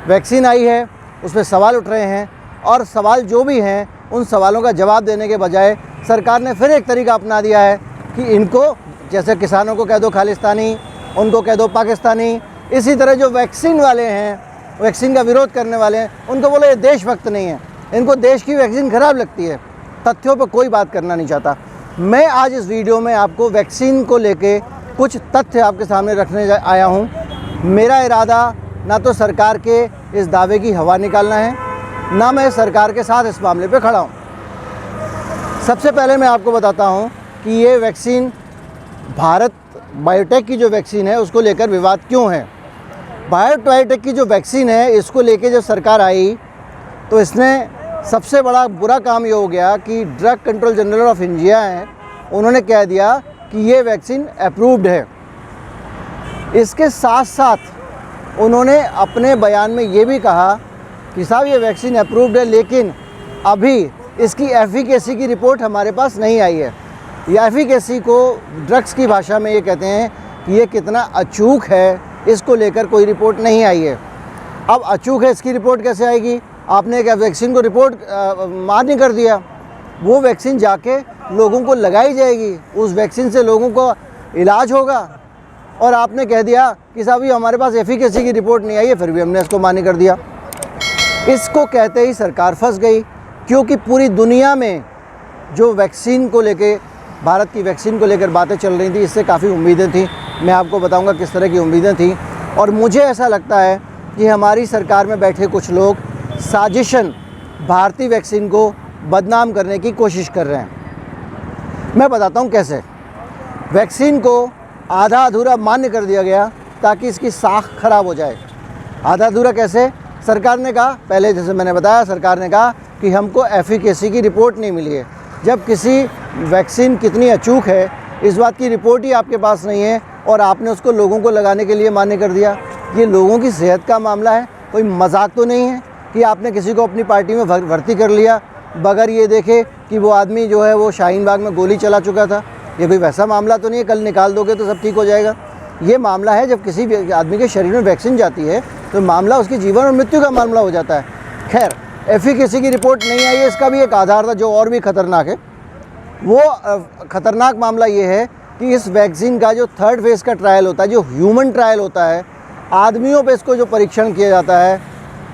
Vaccine आई है उस पर सवाल उठ रहे हैं, और सवाल जो भी हैं उन सवालों का जवाब देने के बजाय सरकार ने फिर एक तरीका अपना दिया है कि इनको, जैसे किसानों को कह दो खालिस्तानी, उनको कह दो पाकिस्तानी, इसी तरह जो वैक्सीन वाले हैं, वैक्सीन का विरोध करने वाले हैं, उनको बोलो ये देशभक्त नहीं है, इनको देश की वैक्सीन ख़राब लगती है। तथ्यों पर कोई बात करना नहीं चाहता। मैं आज इस वीडियो में आपको वैक्सीन को लेके कुछ तथ्य आपके सामने रखने आया हूँ। मेरा इरादा ना तो सरकार के इस दावे की हवा निकालना है, ना मैं सरकार के साथ इस मामले पे खड़ा हूँ। सबसे पहले मैं आपको बताता हूँ कि ये वैक्सीन, भारत बायोटेक की जो वैक्सीन है उसको लेकर विवाद क्यों है। बायोटेक की जो वैक्सीन है, इसको लेके जब सरकार आई तो इसने सबसे बड़ा बुरा काम ये हो गया कि drug control general of India है, उन्होंने कह दिया कि ये वैक्सीन अप्रूव्ड है। इसके साथ साथ उन्होंने अपने बयान में ये भी कहा कि साहब ये वैक्सीन अप्रूव्ड है, लेकिन अभी इसकी एफिकेसी की रिपोर्ट हमारे पास नहीं आई है। ये एफिकेसी को ड्रग्स की भाषा में ये कहते हैं कि ये कितना अचूक है, इसको लेकर कोई रिपोर्ट नहीं आई है। अब अचूक है, इसकी रिपोर्ट कैसे आएगी? आपने एक वैक्सीन को रिपोर्ट मान्य कर दिया, वो वैक्सीन जाके लोगों को लगाई जाएगी, उस वैक्सीन से लोगों को इलाज होगा, और आपने कह दिया कि साहब ये हमारे पास एफिकेसी की रिपोर्ट नहीं आई है, फिर भी हमने इसको मान्य कर दिया। इसको कहते ही सरकार फंस गई, क्योंकि पूरी दुनिया में जो वैक्सीन को लेके, भारत की वैक्सीन को लेकर बातें चल रही थी, इससे काफ़ी उम्मीदें थी। मैं आपको बताऊंगा किस तरह की उम्मीदें थी। और मुझे ऐसा लगता है कि हमारी सरकार में बैठे कुछ लोग साजिशन भारतीय वैक्सीन को बदनाम करने की कोशिश कर रहे हैं। मैं बताता हूं कैसे। वैक्सीन को आधा अधूरा मान्य कर दिया गया ताकि इसकी साख खराब हो जाए। आधा अधूरा कैसे? सरकार ने कहा, पहले जैसे मैंने बताया, सरकार ने कहा कि हमको एफिकेसी की रिपोर्ट नहीं मिली है। जब किसी वैक्सीन कितनी अचूक है इस बात की रिपोर्ट ही आपके पास नहीं है और आपने उसको लोगों को लगाने के लिए मान्य कर दिया, ये लोगों की सेहत का मामला है, कोई मजाक तो नहीं है कि आपने किसी को अपनी पार्टी में भर्ती कर लिया बगैर ये देखे कि वो आदमी जो है वो शाहीन बाग में गोली चला चुका था। ये कोई वैसा मामला तो नहीं है, कल निकाल दोगे तो सब ठीक हो जाएगा। ये मामला है जब किसी आदमी के शरीर में वैक्सीन जाती है तो मामला उसके जीवन और मृत्यु का मामला हो जाता है। खैर, एफिकेसी की रिपोर्ट नहीं आई है, इसका भी एक आधार था जो और भी ख़तरनाक है। वो ख़तरनाक मामला ये है कि इस वैक्सीन का जो थर्ड फेज़ का ट्रायल होता है, जो ह्यूमन ट्रायल होता है, आदमियों पे इसको जो परीक्षण किया जाता है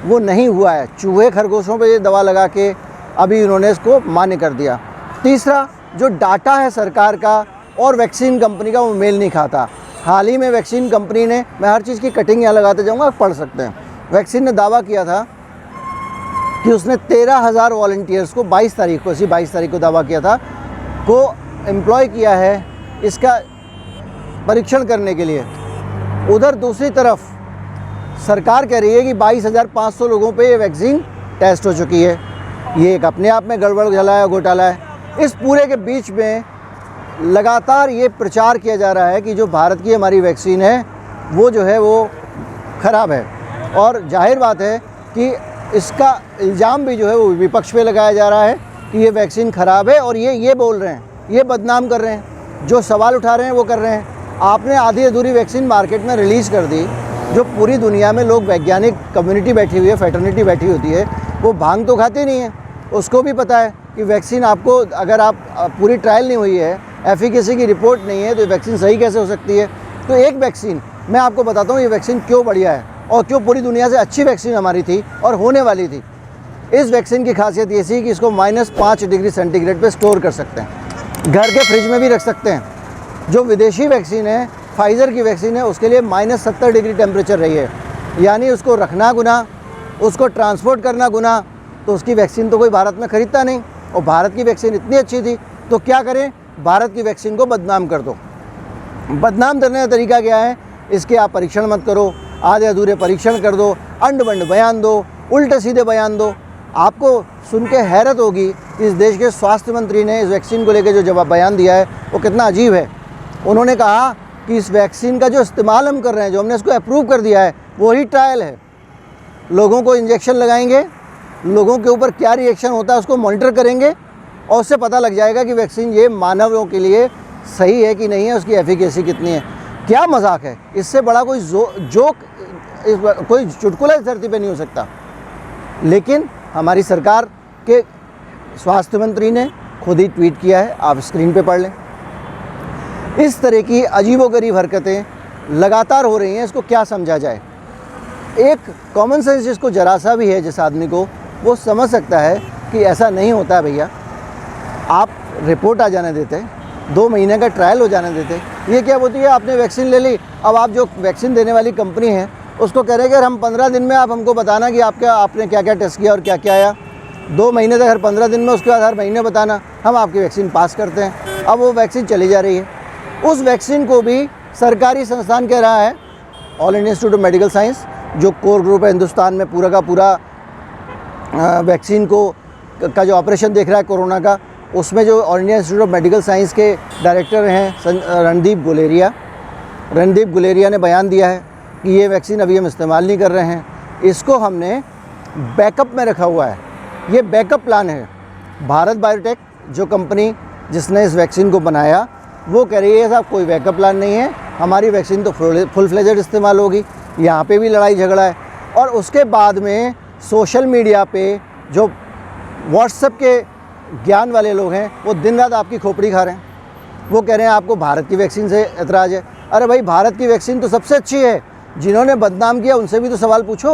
वो नहीं हुआ है। चूहे खरगोशों पे ये दवा लगा के अभी उन्होंने इसको मान्य कर दिया। तीसरा, जो डाटा है सरकार का और वैक्सीन कंपनी का, वो मेल नहीं खाता। हाल ही में वैक्सीन कंपनी ने, मैं हर चीज़ की कटिंग यहाँ लगाते जाऊँगा, आप पढ़ सकते हैं, वैक्सीन ने दावा किया था कि उसने 13,000 वॉलंटियर्स को 22 तारीख को, इसी 22 तारीख को दावा किया था, को एम्प्लॉय किया है इसका परीक्षण करने के लिए। उधर दूसरी तरफ सरकार कह रही है कि 22,500 लोगों पे ये वैक्सीन टेस्ट हो चुकी है। ये एक अपने आप में गड़बड़ झला घोटाला है। इस पूरे के बीच में लगातार ये प्रचार किया जा रहा है कि जो भारत की हमारी वैक्सीन है वो जो है वो ख़राब है, और जाहिर बात है कि इसका इल्ज़ाम भी जो है वो विपक्ष पे लगाया जा रहा है कि ये वैक्सीन ख़राब है, और ये बोल रहे हैं, ये बदनाम कर रहे हैं, जो सवाल उठा रहे हैं वो कर रहे हैं। आपने आधी अधूरी वैक्सीन मार्केट में रिलीज़ कर दी, जो पूरी दुनिया में लोग, वैज्ञानिक कम्युनिटी बैठी हुई है, फैटर्निटी बैठी होती है, वो भांग तो खाते नहीं है, उसको भी पता है कि वैक्सीन आपको, अगर आप पूरी ट्रायल नहीं हुई है, एफिकेसी की रिपोर्ट नहीं है, तो वैक्सीन सही कैसे हो सकती है। तो एक वैक्सीन, मैं आपको बताता हूँ ये वैक्सीन क्यों बढ़िया है और क्यों पूरी दुनिया से अच्छी वैक्सीन हमारी थी और होने वाली थी। इस वैक्सीन की खासियत ये थी कि इसको -5 डिग्री सेंटीग्रेड पे स्टोर कर सकते हैं, घर के फ्रिज में भी रख सकते हैं। जो विदेशी वैक्सीन है, फाइज़र की वैक्सीन है, उसके लिए -70 डिग्री टेम्परेचर रही है, यानी उसको रखना गुनाह, उसको ट्रांसपोर्ट करना गुनाह। तो उसकी वैक्सीन तो कोई भारत में ख़रीदता नहीं, और भारत की वैक्सीन इतनी अच्छी थी, तो क्या करें, भारत की वैक्सीन को बदनाम कर दो। बदनाम करने का तरीका क्या है? इसके आप परीक्षण मत करो, आधे अधूरे परीक्षण कर दो, अंड बंड बयान दो, उल्टे सीधे बयान दो। आपको सुन के हैरत होगी इस देश के स्वास्थ्य मंत्री ने इस वैक्सीन को लेकर जो जवाब बयान दिया है वो कितना अजीब है। उन्होंने कहा कि इस वैक्सीन का जो इस्तेमाल हम कर रहे हैं, जो हमने इसको अप्रूव कर दिया है, वही ट्रायल है। लोगों को इंजेक्शन लगाएंगे, लोगों के ऊपर क्या रिएक्शन होता है उसको मॉनिटर करेंगे, और उससे पता लग जाएगा कि वैक्सीन ये मानवों के लिए सही है कि नहीं है, उसकी एफिकेसी कितनी है। क्या मजाक है, इससे बड़ा कोई जोक कोई चुटकुला इस धरती पे नहीं हो सकता। लेकिन हमारी सरकार के स्वास्थ्य मंत्री ने खुद ही ट्वीट किया है, आप स्क्रीन पे पढ़ लें। इस तरह की अजीबोगरीब हरकतें लगातार हो रही हैं, इसको क्या समझा जाए। एक कॉमन सेंस जिसको जरा सा भी है, जिस आदमी को, वो समझ सकता है कि ऐसा नहीं होता है भैया। आप रिपोर्ट आ जाने देते, 2 महीने का ट्रायल हो जाने देते। ये क्या होती है, आपने वैक्सीन ले ली, अब आप जो वैक्सीन देने वाली कंपनी है उसको कह रहे हैं कि हम 15 दिन में आप हमको बताना कि आपने क्या क्या टेस्ट किया और क्या क्या आया। 2 महीने तक, हर 15 दिन में, उसके बाद हर महीने बताना, हम आपकी वैक्सीन पास करते हैं। अब वो वैक्सीन चली जा रही है। उस वैक्सीन को भी सरकारी संस्थान कह रहा है, all India institute of medical science, जो कोर ग्रुप है हिंदुस्तान में पूरा का पूरा वैक्सीन का जो ऑपरेशन देख रहा है कोरोना का, उसमें जो all India institute of medical science के डायरेक्टर हैं रणदीप गुलेरिया ने बयान दिया है कि ये वैक्सीन अभी हम इस्तेमाल नहीं कर रहे हैं, इसको हमने बैकअप में रखा हुआ है। ये बैकअप प्लान है। भारत बायोटेक जो कंपनी जिसने इस वैक्सीन को बनाया, वो कह रही है साहब कोई बैकअप प्लान नहीं है, हमारी वैक्सीन तो फुल फ्लेजेड इस्तेमाल होगी। यहाँ पे भी लड़ाई झगड़ा है। और उसके बाद में सोशल मीडिया पे जो व्हाट्सएप के ज्ञान वाले लोग हैं, वो दिन रात आपकी खोपड़ी खा रहे हैं। वो कह रहे हैं आपको भारत की वैक्सीन से एतराज़ है। अरे भाई, भारत की वैक्सीन तो सबसे अच्छी है, जिन्होंने बदनाम किया उनसे भी तो सवाल पूछो।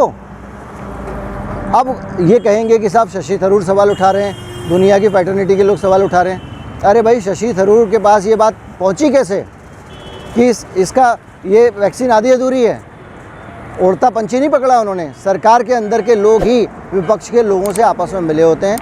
अब ये कहेंगे कि साहब शशि थरूर सवाल उठा रहे हैं, दुनिया की फैटर्निटी के लोग सवाल उठा रहे हैं। अरे भाई, शशि थरूर के पास ये बात पहुंची कैसे कि इसका ये वैक्सीन आधी अधूरी है? उड़ता पंछी नहीं पकड़ा उन्होंने। सरकार के अंदर के लोग ही विपक्ष के लोगों से आपस में मिले होते हैं।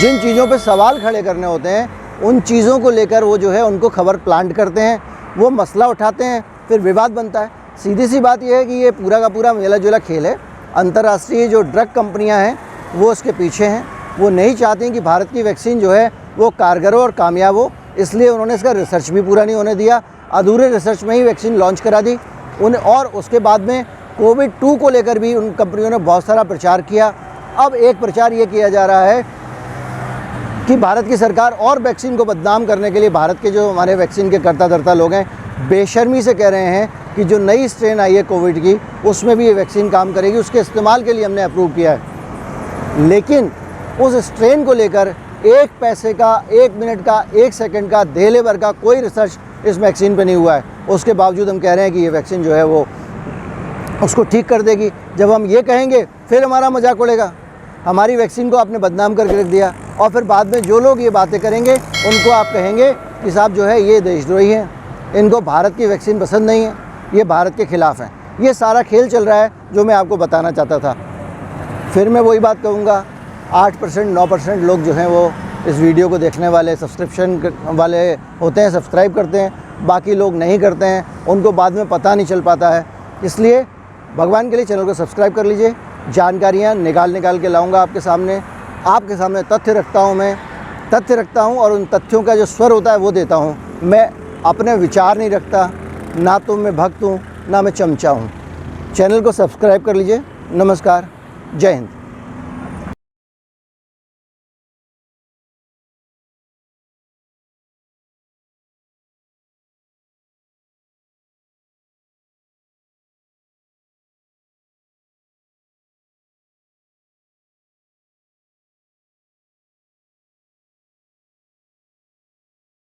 जिन चीज़ों पे सवाल खड़े करने होते हैं, उन चीज़ों को लेकर वो जो है उनको खबर प्लांट करते हैं, वो मसला उठाते हैं, फिर विवाद बनता है। सीधी सी बात यह है कि ये पूरा का पूरा मेला जुला खेल है। अंतर्राष्ट्रीय जो ड्रग कंपनियां हैं वो इसके पीछे हैं। वो नहीं चाहती कि भारत की वैक्सीन जो है वो कारगर हो और कामयाब हो, इसलिए उन्होंने इसका रिसर्च भी पूरा नहीं होने दिया। अधूरे रिसर्च में ही वैक्सीन लॉन्च करा दी और उसके बाद में कोविड-2 को लेकर भी उन कंपनियों ने बहुत सारा प्रचार किया। अब एक प्रचार ये किया जा रहा है कि भारत की सरकार और वैक्सीन को बदनाम करने के लिए भारत के जो हमारे वैक्सीन के कर्ता धर्ता लोग हैं, बेशर्मी से कह रहे हैं कि जो नई स्ट्रेन आई है कोविड की, उसमें भी ये वैक्सीन काम करेगी, उसके इस्तेमाल के लिए हमने अप्रूव किया है। लेकिन उस स्ट्रेन को लेकर 1 पैसे का, 1 मिनट का, 1 सेकंड का, देले भर का कोई रिसर्च इस वैक्सीन पे नहीं हुआ है। उसके बावजूद हम कह रहे हैं कि ये वैक्सीन जो है वो उसको ठीक कर देगी। जब हम ये कहेंगे फिर हमारा मजाक उड़ेगा, हमारी वैक्सीन को आपने बदनाम करके रख दिया। और फिर बाद में जो लोग ये बातें करेंगे उनको आप कहेंगे कि साहब जो है ये देशद्रोही हैं, इनको भारत की वैक्सीन पसंद नहीं है, ये भारत के ख़िलाफ़ हैं। ये सारा खेल चल रहा है जो मैं आपको बताना चाहता था। फिर मैं वही बात कहूँगा, 8% 9% लोग जो हैं वो इस वीडियो को देखने वाले सब्सक्रिप्शन वाले होते हैं, सब्सक्राइब करते हैं, बाकी लोग नहीं करते हैं, उनको बाद में पता नहीं चल पाता है। इसलिए भगवान के लिए चैनल को सब्सक्राइब कर लीजिए। जानकारियाँ निकाल के लाऊंगा आपके सामने तथ्य रखता हूँ और उन तथ्यों का जो स्वर होता है वो देता हूँ। मैं अपने विचार नहीं रखता, ना तो मैं भक्त हूँ ना मैं चमचा हूँ। चैनल को सब्सक्राइब कर लीजिए। नमस्कार, जय हिंद।